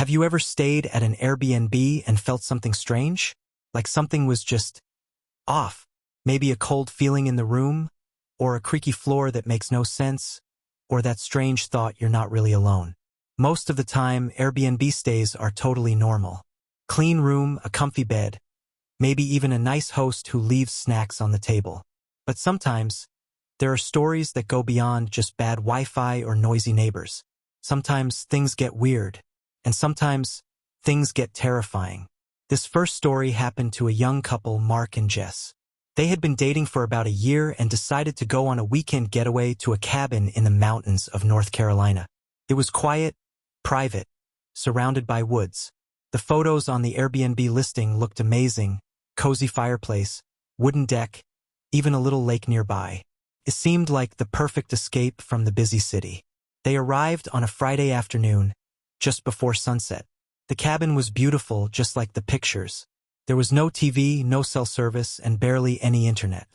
Have you ever stayed at an Airbnb and felt something strange? Like something was just off? Maybe a cold feeling in the room, or a creaky floor that makes no sense, or that strange thought you're not really alone. Most of the time, Airbnb stays are totally normal. Clean room, a comfy bed, maybe even a nice host who leaves snacks on the table. But sometimes, there are stories that go beyond just bad Wi-Fi or noisy neighbors. Sometimes things get weird, and sometimes things get terrifying. This first story happened to a young couple, Mark and Jess. They had been dating for about a year and decided to go on a weekend getaway to a cabin in the mountains of North Carolina. It was quiet, private, surrounded by woods. The photos on the Airbnb listing looked amazing: cozy fireplace, wooden deck, even a little lake nearby. It seemed like the perfect escape from the busy city. They arrived on a Friday afternoon, just before sunset. The cabin was beautiful, just like the pictures. There was no TV, no cell service, and barely any internet.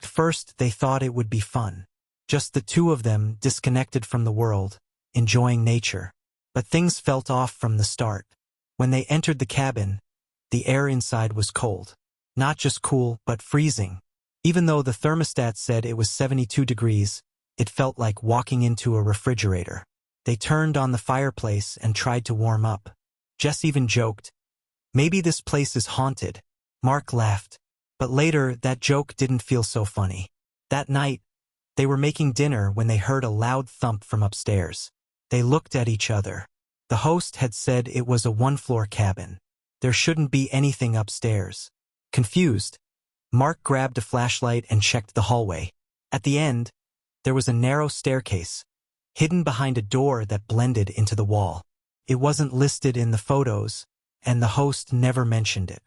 At first, they thought it would be fun. Just the two of them, disconnected from the world, enjoying nature. But things felt off from the start. When they entered the cabin, the air inside was cold. Not just cool, but freezing. Even though the thermostat said it was 72 degrees, it felt like walking into a refrigerator. They turned on the fireplace and tried to warm up. Jess even joked, "Maybe this place is haunted." Mark laughed, but later that joke didn't feel so funny. That night, they were making dinner when they heard a loud thump from upstairs. They looked at each other. The host had said it was a one-floor cabin. There shouldn't be anything upstairs. Confused, Mark grabbed a flashlight and checked the hallway. At the end, there was a narrow staircase, hidden behind a door that blended into the wall. It wasn't listed in the photos, and the host never mentioned it.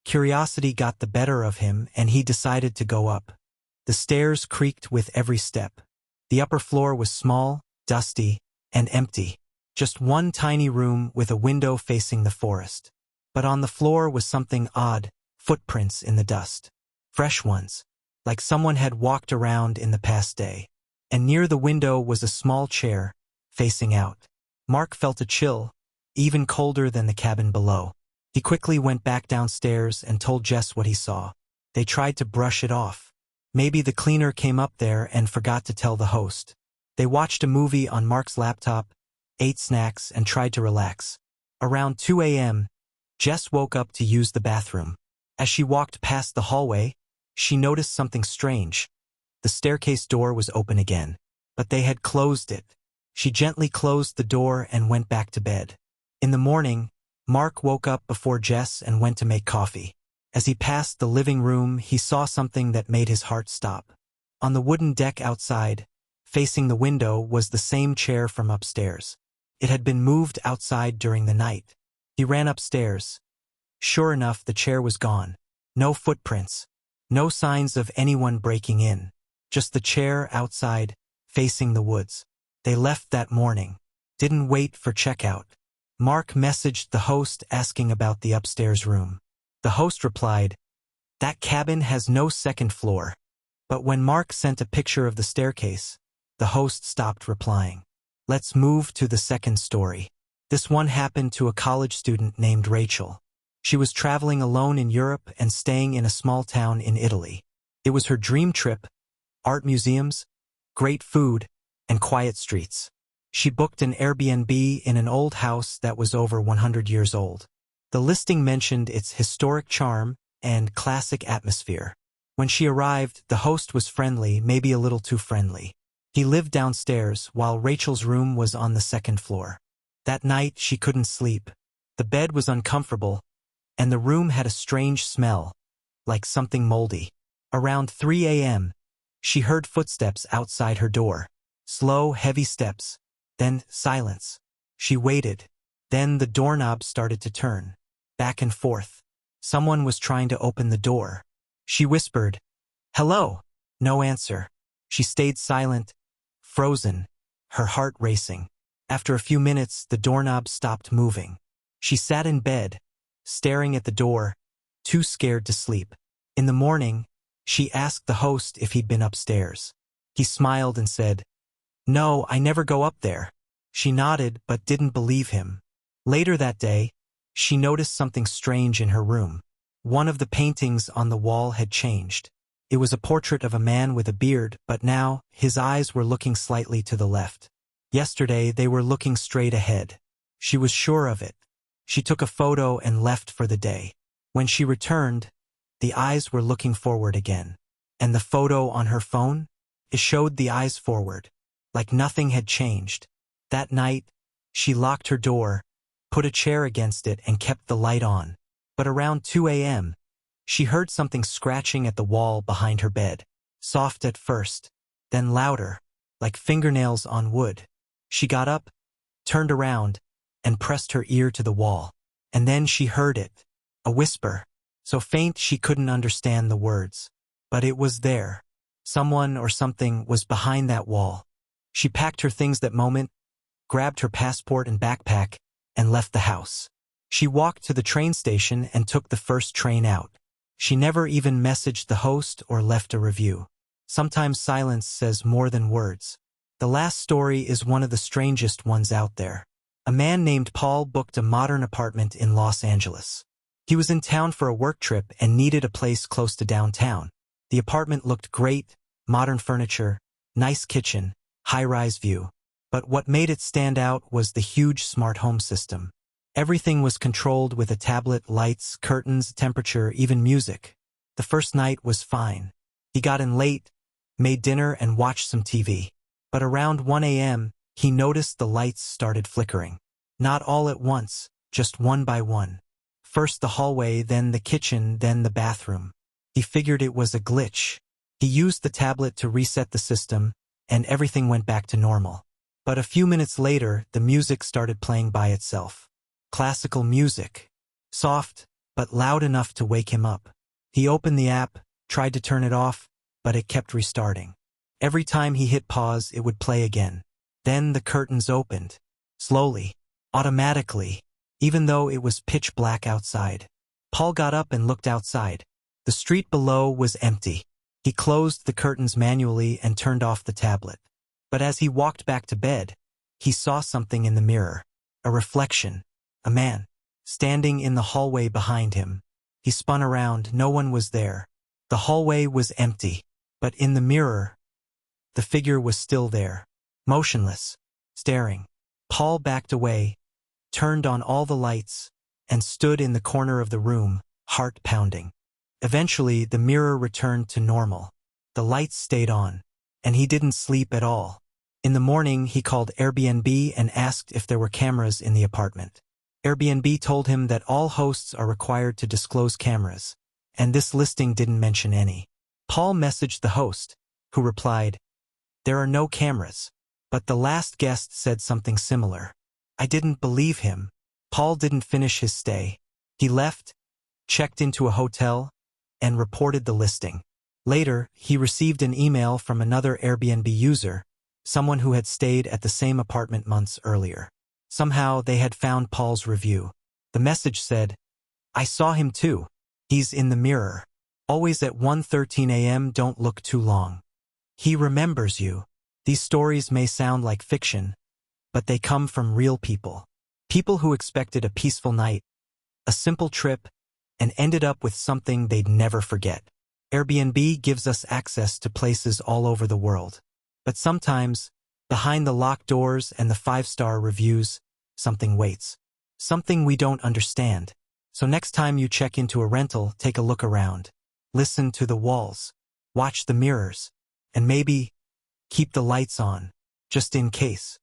Curiosity got the better of him, and he decided to go up. The stairs creaked with every step. The upper floor was small, dusty, and empty. Just one tiny room with a window facing the forest. But on the floor was something odd: footprints in the dust. Fresh ones, like someone had walked around in the past day. And near the window was a small chair, facing out. Mark felt a chill, even colder than the cabin below. He quickly went back downstairs and told Jess what he saw. They tried to brush it off. Maybe the cleaner came up there and forgot to tell the host. They watched a movie on Mark's laptop, ate snacks, and tried to relax. Around 2 a.m., Jess woke up to use the bathroom. As she walked past the hallway, she noticed something strange. The staircase door was open again, but they had closed it. She gently closed the door and went back to bed. In the morning, Mark woke up before Jess and went to make coffee. As he passed the living room, he saw something that made his heart stop. On the wooden deck outside, facing the window, was the same chair from upstairs. It had been moved outside during the night. He ran upstairs. Sure enough, the chair was gone. No footprints. No signs of anyone breaking in. Just the chair outside, facing the woods. They left that morning. Didn't wait for checkout. Mark messaged the host asking about the upstairs room. The host replied, "That cabin has no second floor." But when Mark sent a picture of the staircase, the host stopped replying. Let's move to the second story. This one happened to a college student named Rachel. She was traveling alone in Europe and staying in a small town in Italy. It was her dream trip: art museums, great food, and quiet streets. She booked an Airbnb in an old house that was over 100 years old. The listing mentioned its historic charm and classic atmosphere. When she arrived, the host was friendly, maybe a little too friendly. He lived downstairs, while Rachel's room was on the second floor. That night, she couldn't sleep. The bed was uncomfortable, and the room had a strange smell, like something moldy. Around 3 a.m., she heard footsteps outside her door. Slow, heavy steps. Then silence. She waited. Then the doorknob started to turn, back and forth. Someone was trying to open the door. She whispered, "Hello." No answer. She stayed silent, frozen, her heart racing. After a few minutes, the doorknob stopped moving. She sat in bed, staring at the door, too scared to sleep. In the morning, she asked the host if he'd been upstairs. He smiled and said, "No, I never go up there." She nodded but didn't believe him. Later that day, she noticed something strange in her room. One of the paintings on the wall had changed. It was a portrait of a man with a beard, but now, his eyes were looking slightly to the left. Yesterday, they were looking straight ahead. She was sure of it. She took a photo and left for the day. When she returned, the eyes were looking forward again. And the photo on her phone? It showed the eyes forward, like nothing had changed. That night, she locked her door, put a chair against it and kept the light on. But around 2 a.m., she heard something scratching at the wall behind her bed. Soft at first, then louder, like fingernails on wood. She got up, turned around, and pressed her ear to the wall. And then she heard it, a whisper, so faint she couldn't understand the words. But it was there. Someone or something was behind that wall. She packed her things that moment, grabbed her passport and backpack, and left the house. She walked to the train station and took the first train out. She never even messaged the host or left a review. Sometimes silence says more than words. The last story is one of the strangest ones out there. A man named Paul booked a modern apartment in Los Angeles. He was in town for a work trip and needed a place close to downtown. The apartment looked great, modern furniture, nice kitchen, high-rise view. But what made it stand out was the huge smart home system. Everything was controlled with a tablet, lights, curtains, temperature, even music. The first night was fine. He got in late, made dinner and watched some TV. But around 1 a.m., he noticed the lights started flickering. Not all at once, just one by one. First the hallway, then the kitchen, then the bathroom. He figured it was a glitch. He used the tablet to reset the system, and everything went back to normal. But a few minutes later, the music started playing by itself. Classical music. Soft, but loud enough to wake him up. He opened the app, tried to turn it off, but it kept restarting. Every time he hit pause, it would play again. Then the curtains opened. Slowly. Automatically. Even though it was pitch black outside. Paul got up and looked outside. The street below was empty. He closed the curtains manually and turned off the tablet. But as he walked back to bed, he saw something in the mirror. A reflection. A man. Standing in the hallway behind him. He spun around. No one was there. The hallway was empty. But in the mirror, the figure was still there. Motionless. Staring. Paul backed away, turned on all the lights, and stood in the corner of the room, heart pounding. Eventually, the mirror returned to normal. The lights stayed on, and he didn't sleep at all. In the morning, he called Airbnb and asked if there were cameras in the apartment. Airbnb told him that all hosts are required to disclose cameras, and this listing didn't mention any. Paul messaged the host, who replied, "There are no cameras." But the last guest said something similar. I didn't believe him. Paul didn't finish his stay. He left, checked into a hotel, and reported the listing. Later, he received an email from another Airbnb user, someone who had stayed at the same apartment months earlier. Somehow, they had found Paul's review. The message said, "I saw him too. He's in the mirror. Always at 1:13 a.m. Don't look too long. He remembers you." These stories may sound like fiction, but they come from real people. People who expected a peaceful night, a simple trip, and ended up with something they'd never forget. Airbnb gives us access to places all over the world. But sometimes, behind the locked doors and the 5-star reviews, something waits. Something we don't understand. So next time you check into a rental, take a look around. Listen to the walls. Watch the mirrors. And maybe keep the lights on, just in case.